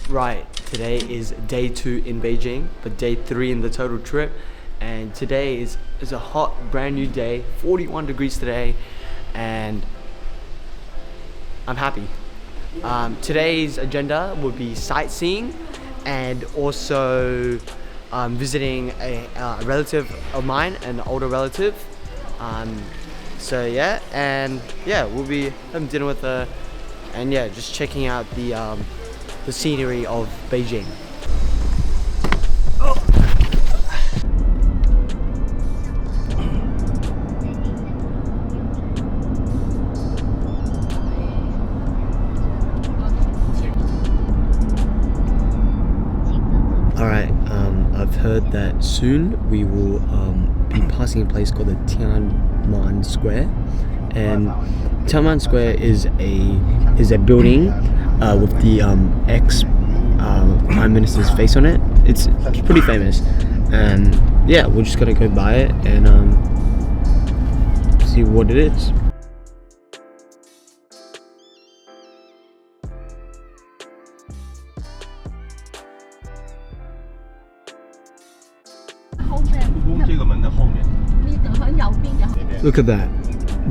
Right, today is day 2 in Beijing, but day 3 in the total trip. And today is a hot, brand new day, 41 degrees today, and I'm happy. Today's agenda will be sightseeing and also visiting a relative of mine, an older relative. So yeah, and yeah, we'll be having dinner with her, and yeah, just checking out the scenery of Beijing. Alright, I've heard that soon we will be passing a place called the Tiananmen Square, and Tiananmen Square is a building with the ex Prime Minister's face on it. It's pretty famous, and yeah, we're just gonna go by it and see what it is. Look at that.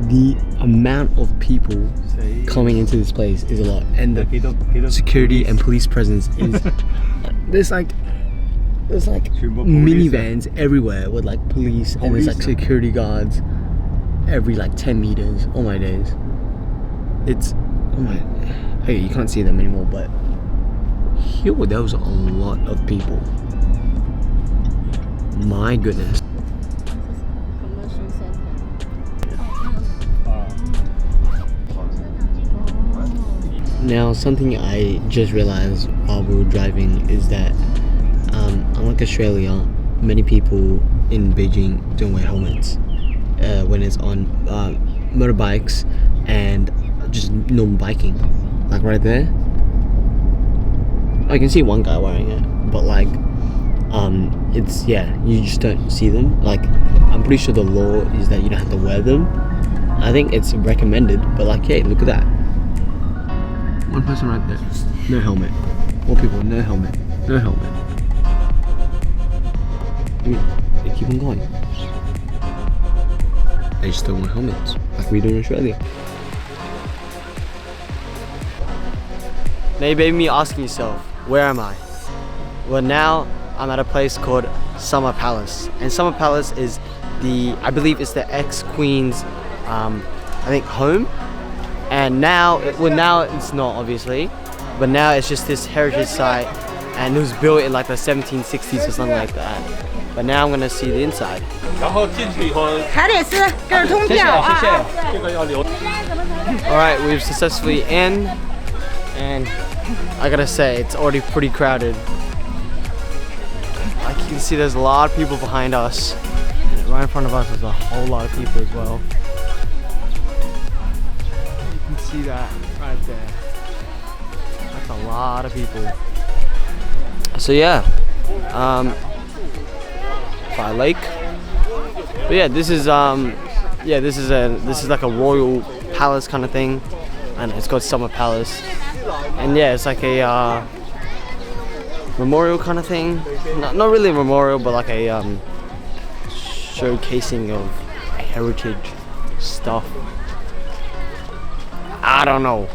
The amount of people coming into this place is a lot, and the security and police presence is there's like minivans everywhere with like police, and there's like security guards every like 10 meters. Oh my days. It's okay, you can't see them anymore, but here there was a lot of people. My goodness. Now, something I just realized while we were driving is that unlike Australia, many people in Beijing don't wear helmets when it's on motorbikes and just normal biking. Like right there, I can see one guy wearing it, but like it's, yeah, you just don't see them. Like, I'm pretty sure the law is that you don't have to wear them. I think it's recommended, but like, hey, look at that. One person right there, no helmet. More people, no helmet, no helmet. I mean, they keep on going. They just don't wear helmets, like we do in Australia. Now you may be asking yourself, where am I? Well, now I'm at a place called Summer Palace, and Summer Palace is I believe it's the ex-queen's, I think, home. And now it's not, obviously, but now it's just this heritage site, and it was built in like the 1760s or something like that. But now I'm gonna see the inside. Alright, we've successfully in, and I gotta say, it's already pretty crowded. Like, you can see there's a lot of people behind us. Right in front of us is a whole lot of people as well. See that right there. That's a lot of people. So yeah, by a lake. But yeah, this is like a royal palace kind of thing, and it's called Summer Palace. And yeah, it's like a memorial kind of thing. Not really a memorial, but like a showcasing of heritage stuff. I don't know.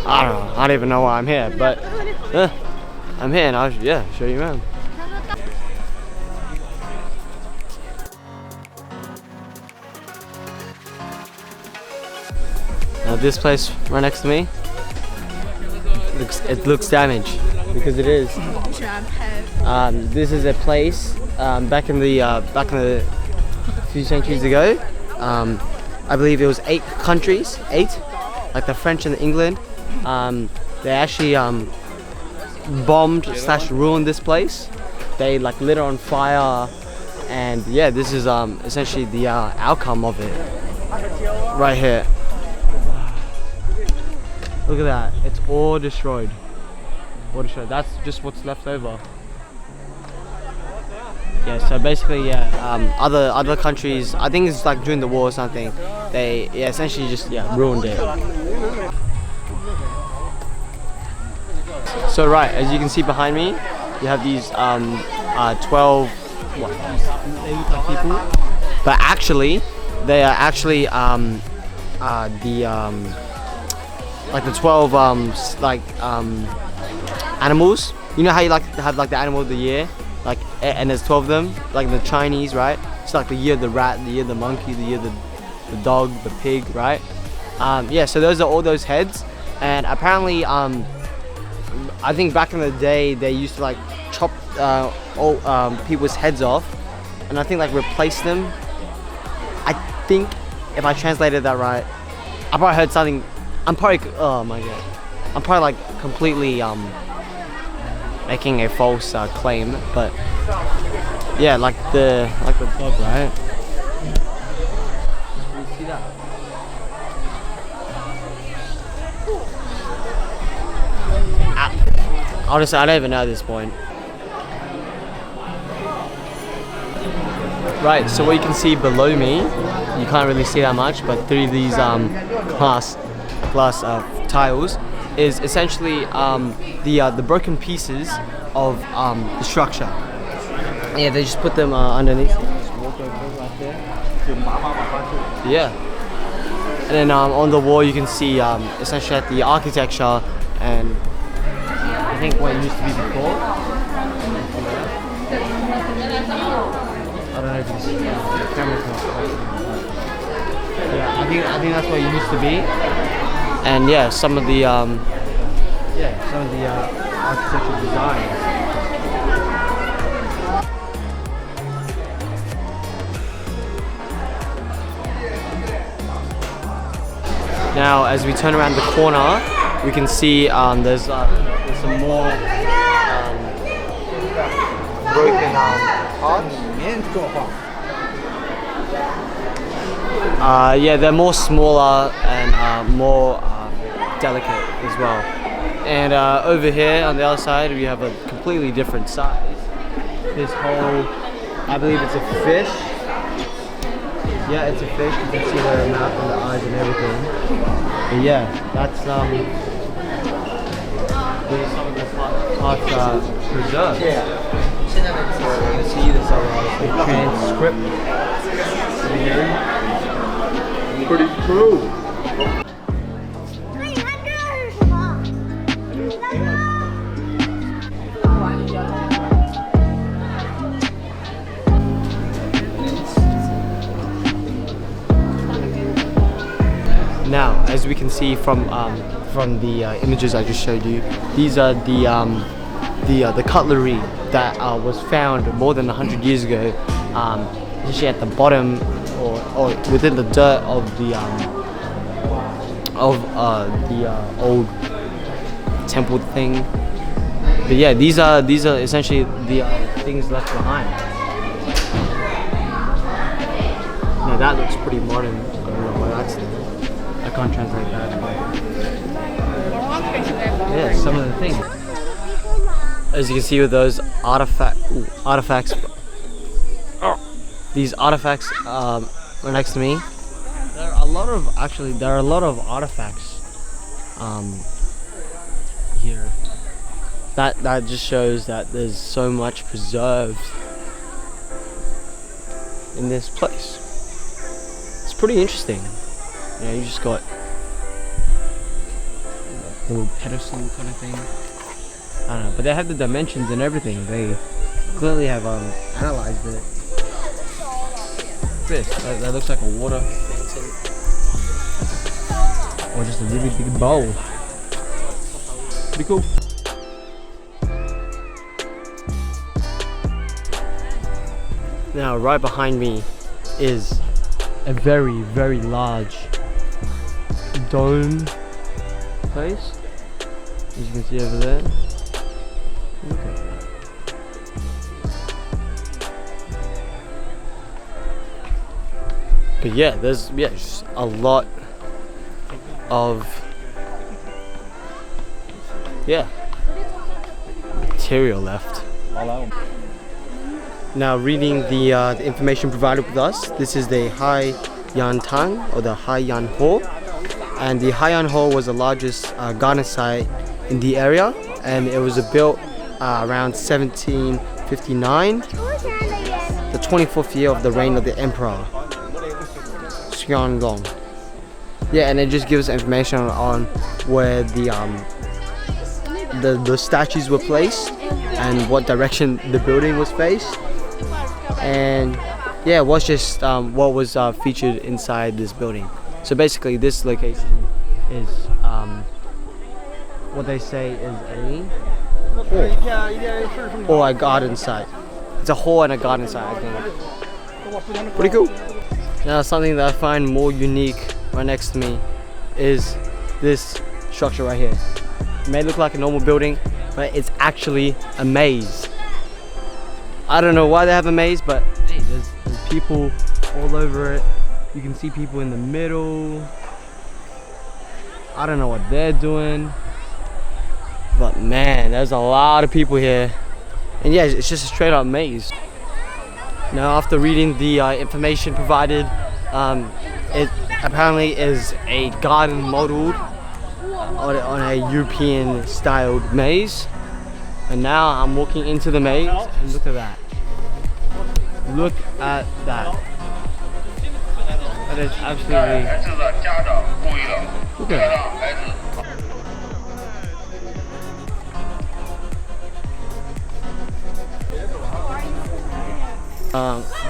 I don't even know why I'm here, but I'm here, and I'll show you around. Now this place right next to me, it looks damaged, because it is. This is a place back in the few centuries ago. I believe it was 8 countries, 8. Like the French and England, they actually bombed / ruined this place. They like lit it on fire, and yeah, this is essentially the outcome of it. Right here. Look at that. It's all destroyed. All destroyed. That's just what's left over. Yeah, so basically, yeah, other countries, I think it's like during the war or something, they essentially just ruined it. So right, as you can see behind me, you have these 12. What? They look like people, but actually, they are actually like the 12 animals. You know how you like have like the animal of the year, like, and there's 12 of them, like the Chinese, right? It's like the year of the rat, the year of the monkey, the year of the dog, the pig, right? Yeah, so those are all those heads, and apparently I think back in the day they used to like chop all people's heads off, and I think like replace them. I think if I translated that right, I probably heard something. I'm probably, oh my god, I'm probably like completely making a false claim, but yeah, like the dog, right? You see that? Honestly, I don't even know at this point. Right, so what you can see below me, you can't really see that much, but through these glass tiles is essentially the broken pieces of the structure. Yeah, they just put them underneath. Just walk over right there. Yeah. And then on the wall you can see essentially the architecture and I think what it used to be before. I don't know if you can see the camera's not focusing. Yeah, I think that's what it used to be. And yeah, some of the architectural designs. Now, as we turn around the corner, we can see there's some more broken parts. Yeah, they're more smaller and more delicate as well. And over here on the other side, we have a completely different size. This whole, I believe it's a fish. Yeah, it's a fish. You can see the mouth and the eyes and everything. But yeah, that's these are some of the parts preserved. Yeah. You can see this transcript. Pretty cool. Now, as we can see from the images I just showed you, these are the cutlery that was found more than 100 years ago, usually at the bottom or within the dirt of the old temple thing. But yeah, these are essentially the things left behind. Now that looks pretty modern. I don't know why that's there. I can't translate that. Yeah, some of the things. As you can see with those artifacts, these artifacts are next to me. There are a lot of artifacts here. That just shows that there's so much preserved in this place. It's pretty interesting. You know, you just got a little pedestal kind of thing. I don't know, but they have the dimensions and everything. They clearly have analyzed it. This that looks like a water fountain, or just a really big bowl. Pretty cool. Now, right behind me is a very, very large dome place, as you can see over there. Look at that. But yeah, there's just a lot of material left. Now, reading the information provided with us, this is the Hai Yan Tang, or the Hai Yan Hall, and the Hai Yan Hall was the largest garden site in the area, and it was built around 1759, the 24th year of the reign of the Emperor Xianglong. Yeah, and it just gives information on where the statues were placed and what direction the building was faced, and yeah, it was just what was featured inside this building. So basically, this location is what they say is a hall or a garden site. It's a hall and a garden site, I think. Pretty cool. Now, something that I find more unique right next to me is this structure right here. It may look like a normal building, but it's actually a maze. I don't know why they have a maze, but hey, there's people all over it. You can see people in the middle. I don't know what they're doing, but man, there's a lot of people here. And yeah, it's just a straight up maze. Now, after reading the information provided, it apparently is a garden modeled on a European styled maze. And now I'm walking into the maze, and look at that. Look at that. That is absolutely... Look at that.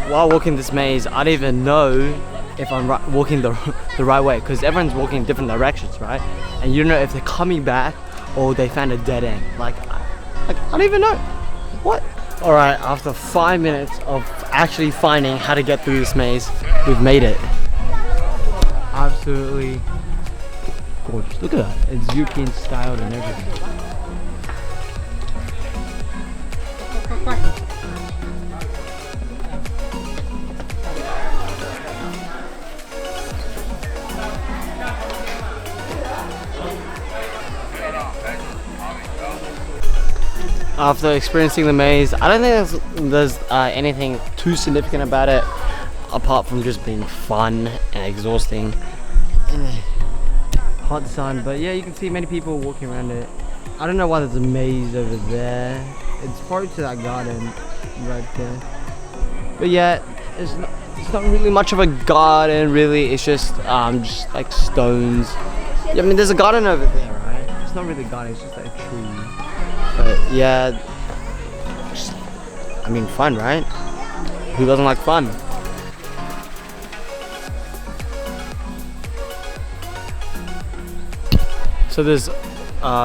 While walking this maze, I don't even know if I'm walking the right way, because everyone's walking in different directions, right? And you don't know if they're coming back or they found a dead end. Like I don't even know. What? Alright, after 5 minutes of actually finding how to get through this maze, we've made it. Absolutely gorgeous. Look at that. It's European styled and everything. After experiencing the maze, I don't think there's anything too significant about it, apart from just being fun and exhausting in a hot sun. But yeah, you can see many people walking around it. I don't know why there's a maze over there. It's probably to that garden right there. But yeah, it's not really much of a garden, really. It's just like stones. Yeah, I mean, there's a garden over there, right? It's not really a garden, it's just like a tree. But yeah, I mean, fun, right? Who doesn't like fun? So this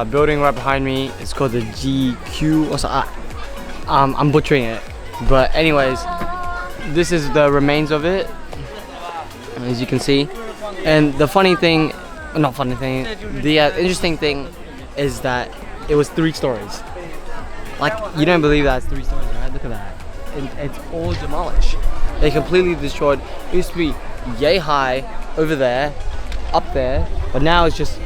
building right behind me is called the GQ or something. I'm butchering it, but anyways, this is the remains of it, as you can see. And the funny thing, not funny thing, the interesting thing is that it was 3 stories. Like, you don't believe that it's 3 stories, right? Look at that. It's all demolished. They completely destroyed. It used to be yay high over there, up there, but now it's just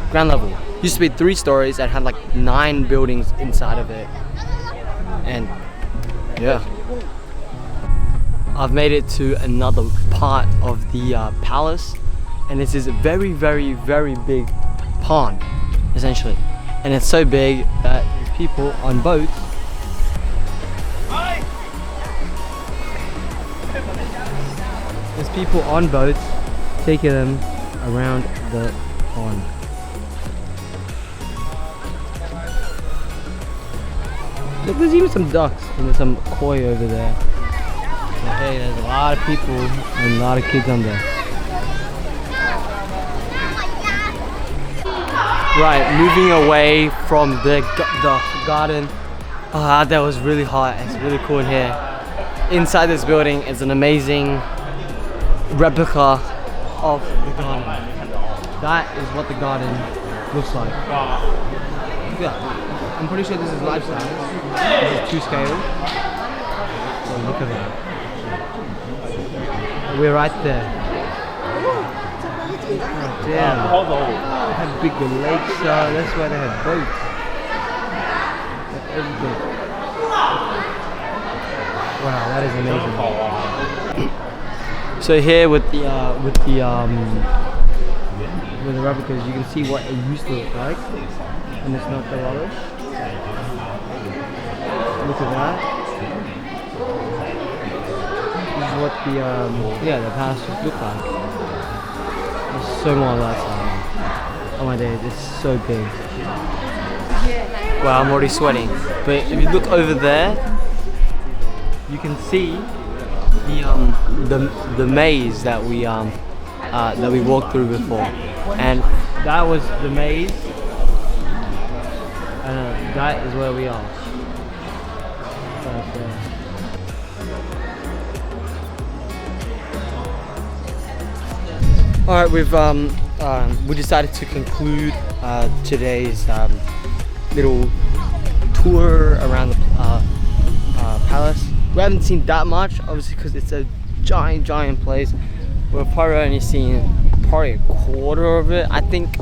ground level. It used to be 3 stories that had like 9 buildings inside of it. And yeah. I've made it to another part of the palace, and this is a very, very, very big pond, essentially. And it's so big that there's people on boats. There's people on boats taking them around the pond. Look, there's even some ducks and there's some koi over there. So hey, there's a lot of people and a lot of kids on there. Right, moving away from the garden. That was really hot. It's really cool in here. Inside this building is an amazing replica of the garden. That is what the garden looks like. Yeah, I'm pretty sure this is life size. This is 2 scale. So look at that. We're right there. Damn. They have big lakes, that's why they have boats. They have everything. Wow, that is amazing. So here with the replicas, you can see what it used to look like, and it's not the rubbish. Look at that. This is what the the palace would look like. There's so more lights on. Oh my days, it's so big. Wow, I'm already sweating. But if you look over there, you can see the maze that we walked through before, and that was the maze, and that is where we are. All right, we decided to conclude today's little tour around the palace. We haven't seen that much, obviously, because it's a giant place. We've probably only seen a quarter of it. I think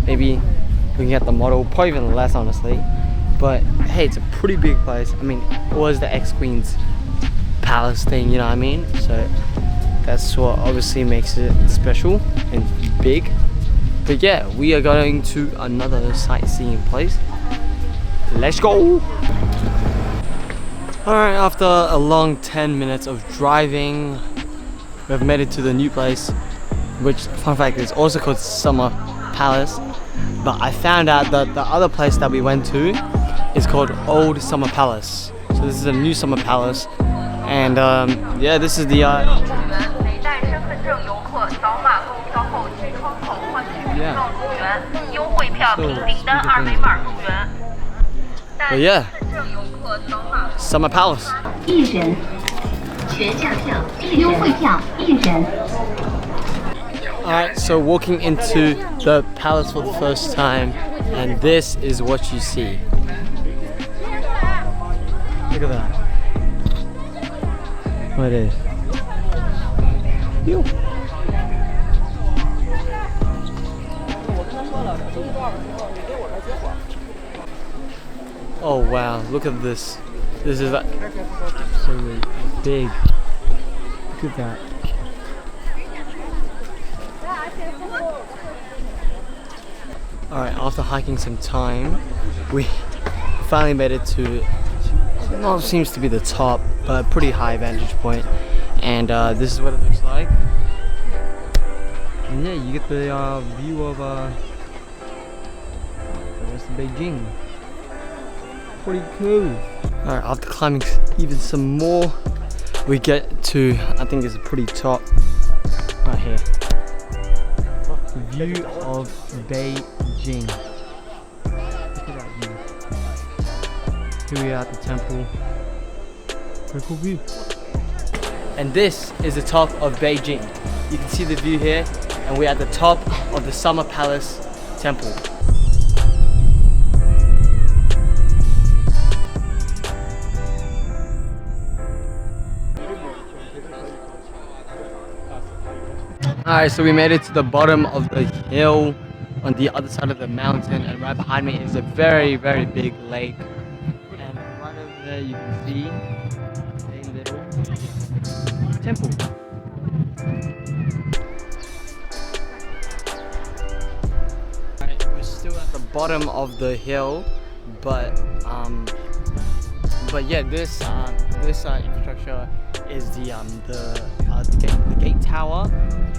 maybe looking at the model, probably even less, honestly. But hey, it's a pretty big place. I mean, it was the ex-queen's palace thing, you know what I mean? So that's what obviously makes it special and big. But yeah, we are going to another sightseeing place. Let's go! Alright, after a long 10 minutes of driving, we've made it to the new place, which, fun fact, is also called Summer Palace. But I found out that the other place that we went to is called Old Summer Palace. So this is a new Summer Palace, and yeah, this is the but yeah, Summer Palace. Alright, so walking into the palace for the first time, and this is what you see. Look at that. What it is. Yo. Oh wow, look at this. This is like absolutely big. Look at that. Alright, after hiking some time, we finally made it to what seems to be the top, but a pretty high vantage point. And this is what it looks like. And yeah, you get the view of the rest of Beijing. Pretty cool. Alright, after climbing even some more, we get to, I think it's a pretty top right here. View of Beijing. Look at that view. Here we are at the temple. Pretty cool view. And this is the top of Beijing. You can see the view here, and we're at the top of the Summer Palace temple. Alright, so we made it to the bottom of the hill on the other side of the mountain, and right behind me is a very big lake. And right over there you can see a little temple. Alright, we're still at the bottom of the hill, but yeah, this infrastructure is the gate tower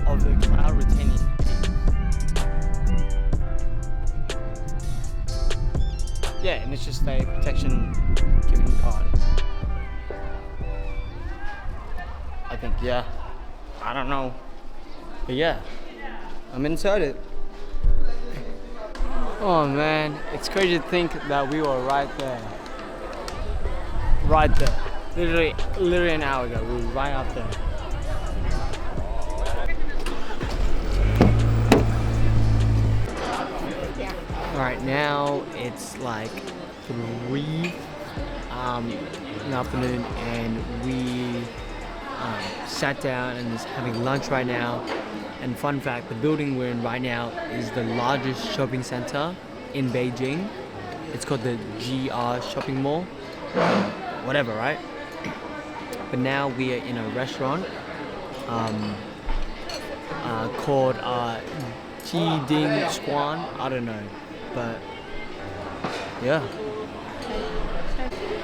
of the cloud retaining cave. Yeah, and it's just a protection giving card. I think, yeah. I don't know. But yeah, I'm inside it. Oh man, it's crazy to think that we were right there. Right there. Literally an hour ago, we were right up there. Alright, now it's like 3 in the afternoon, and we sat down and is having lunch right now. And fun fact, the building we're in right now is the largest shopping center in Beijing. It's called the GR shopping mall. Whatever, right? But now we are in a restaurant called Jiding Squan. I don't know, but yeah.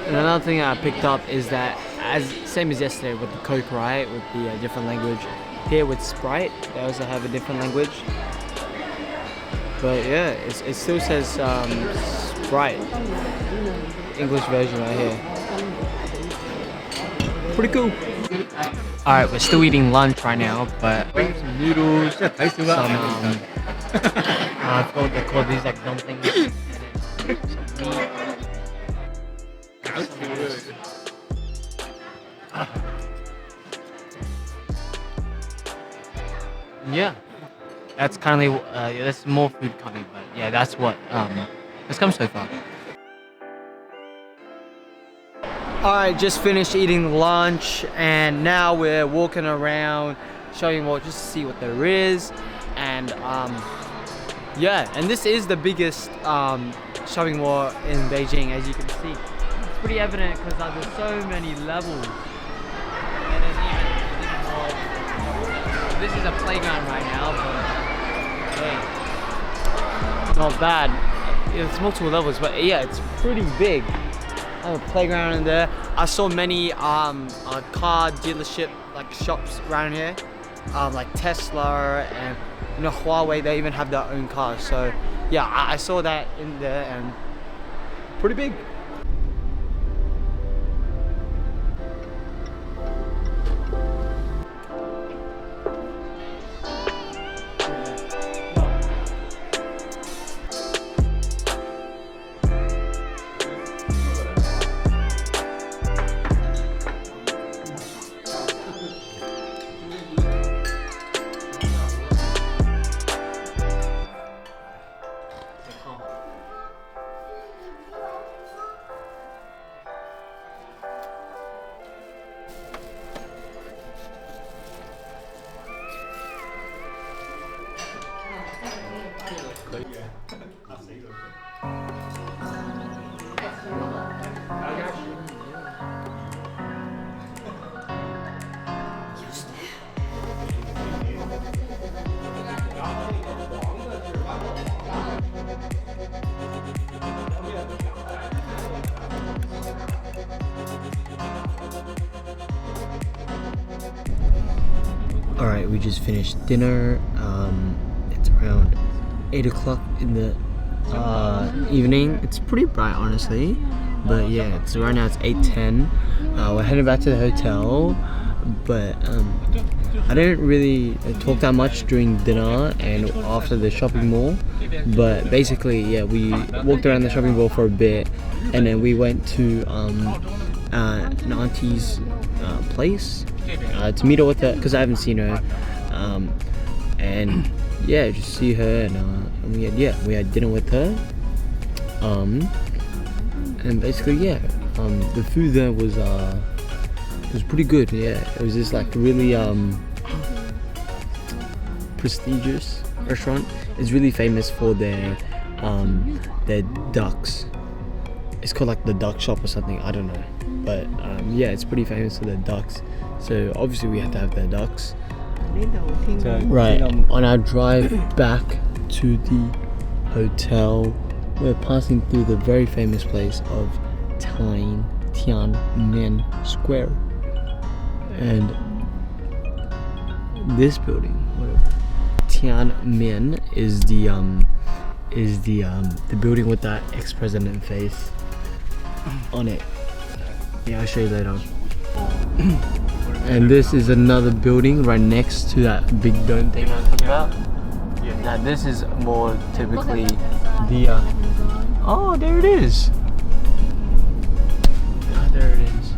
And another thing I picked up is that, as same as yesterday with the Coke, right, with the different language, here with Sprite, they also have a different language. But yeah, it still says Sprite, English version right here. Pretty cool. Alright, we're still eating lunch right now, but some noodles, some I forgot what they call these, like dumplings. Yeah, that's currently there's more food coming, but yeah, that's what has come so far. Alright, just finished eating lunch and now we're walking around showing what, just to see what there is. And yeah, and this is the biggest shopping mall in Beijing, as you can see. It's pretty evident because there's so many levels. And there's even more. This is a playground right now, but hey, not bad. It's multiple levels, but yeah, it's pretty big. I have a playground in there. I saw many car dealership like shops around here, like Tesla and Huawei. They even have their own cars. So yeah, I saw that in there and pretty big. Alright, we just finished dinner. It's around 8 o'clock in the evening. It's pretty bright, honestly, but yeah, it's right now it's 8:10. We're heading back to the hotel, but I didn't really talk that much during dinner and after the shopping mall. But basically, yeah, we walked around the shopping mall for a bit, and then we went to an auntie's place to meet her with her, because I haven't seen her, and yeah, just see her, and we had dinner with her, and basically yeah, the food there was pretty good. Yeah, it was just like really prestigious restaurant. It's really famous for their ducks. It's called like the duck shop or something, I don't know, but yeah, it's pretty famous for their ducks, so obviously we have to have their ducks. Right, on our drive back to the hotel, we're passing through the very famous place of Tiananmen Square, and this building, Tiananmen, is the building with that ex-president face on it. Yeah, I'll show you later. And this is another building right next to that big dome thing I was talking about. Now this is more typically the oh, there it is. Oh, there it is.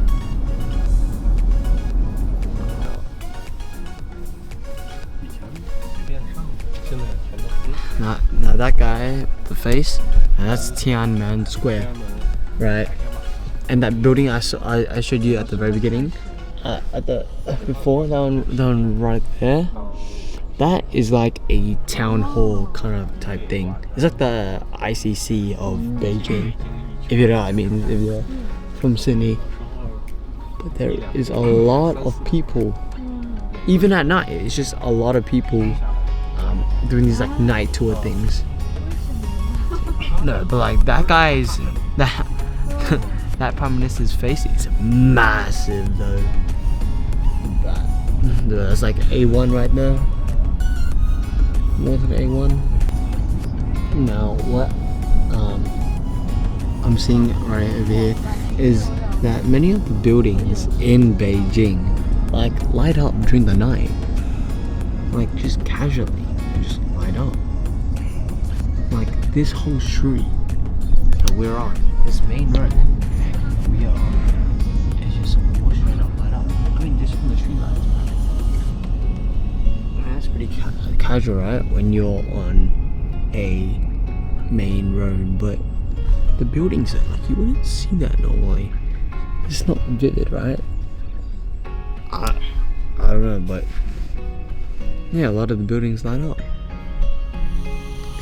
Now that guy, the face, that's Tiananmen Square, right? And that building I showed you at the very beginning, before, that one right there, that is like a town hall kind of type thing. It's like the ICC of Beijing, if you know what I mean, if you're from Sydney. But there is a lot of people, even at night. It's just a lot of people doing these like night tour things. No, but like that guy's that Prime Minister's face is massive though. That's like A1 right now. More than A1. Now what I'm seeing right over here is that many of the buildings in Beijing like light up during the night. Like just casually, just light up. Like this whole street that we're on, this main road we are on, it's just all straight up light up. I mean, just from the street lights. I mean, that's pretty casual, right? When you're on a main road, but the buildings, like you wouldn't see that normally. It's not vivid, right? I don't know, but yeah, a lot of the buildings light up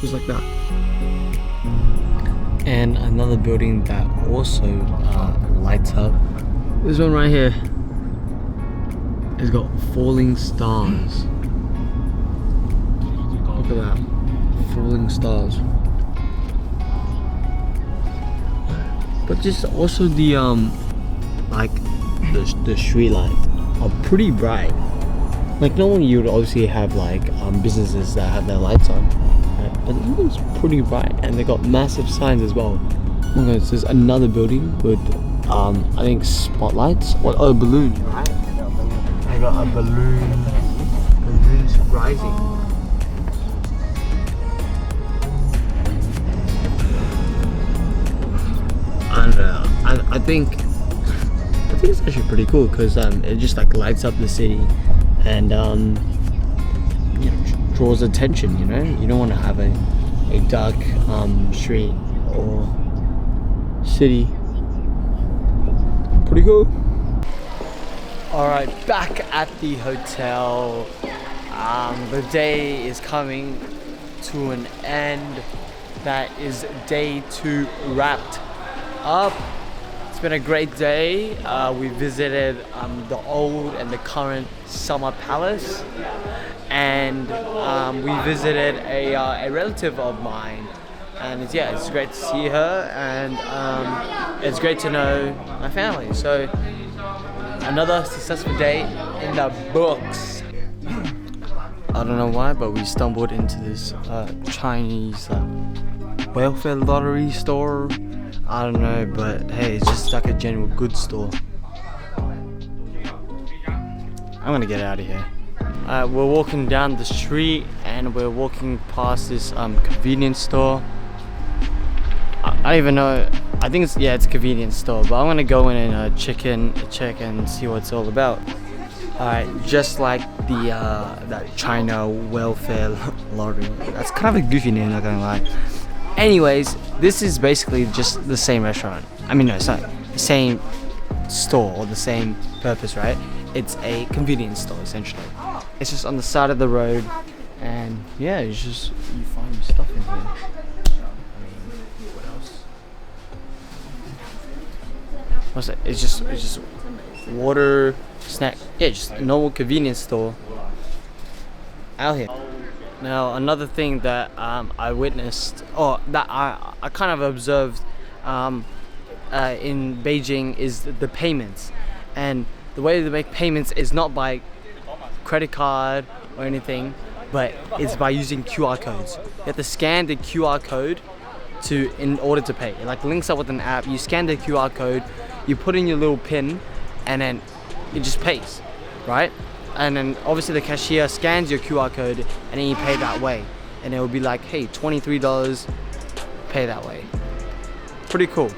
just like that. And another building that also lights up, this one right here, it's got falling stars. Look at that, falling stars. But just also the like the street lights are pretty bright. Like normally you would obviously have like businesses that have their lights on, right? But this one's pretty bright, and they got massive signs as well. Oh my god, there's another building with I think spotlights or balloons, right? I got a balloons rising. I don't know. I think it's actually pretty cool because it just like lights up the city and you know, draws attention. You know, you don't want to have a dark street or city. Pretty cool. All right, back at the hotel. The day is coming to an end. That is day 2 wrapped up. It's been a great day. We visited the old and the current summer palace, and we visited a relative of mine, and it's great to see her, and it's great to know my family. So another successful day in the books. I don't know why, but we stumbled into this Chinese welfare lottery store. I don't know, but hey, it's just like a general goods store. I'm gonna get out of here. We're walking down the street and we're walking past this convenience store. I don't even know. I think it's a convenience store, but I'm gonna go in and check and see what it's all about. Alright, just like the that China welfare lottery. That's kind of a goofy name, not gonna lie. Anyways, this is basically just the same restaurant. I mean, no, it's not the same store or the same purpose, right? It's a convenience store essentially. It's just on the side of the road, and yeah, it's just you find stuff in here. I mean, what else? What's it? It's just water, snack. Yeah, just a normal convenience store out here. Now, another thing that I witnessed, or that I kind of observed in Beijing is the payments. And the way they make payments is not by credit card or anything, but it's by using QR codes. You have to scan the QR code in order to pay. It like links up with an app. You scan the QR code, you put in your little PIN, and then it just pays, right? And then obviously the cashier scans your QR code and then you pay that way. And it will be like, hey, $23, pay that way. Pretty cool.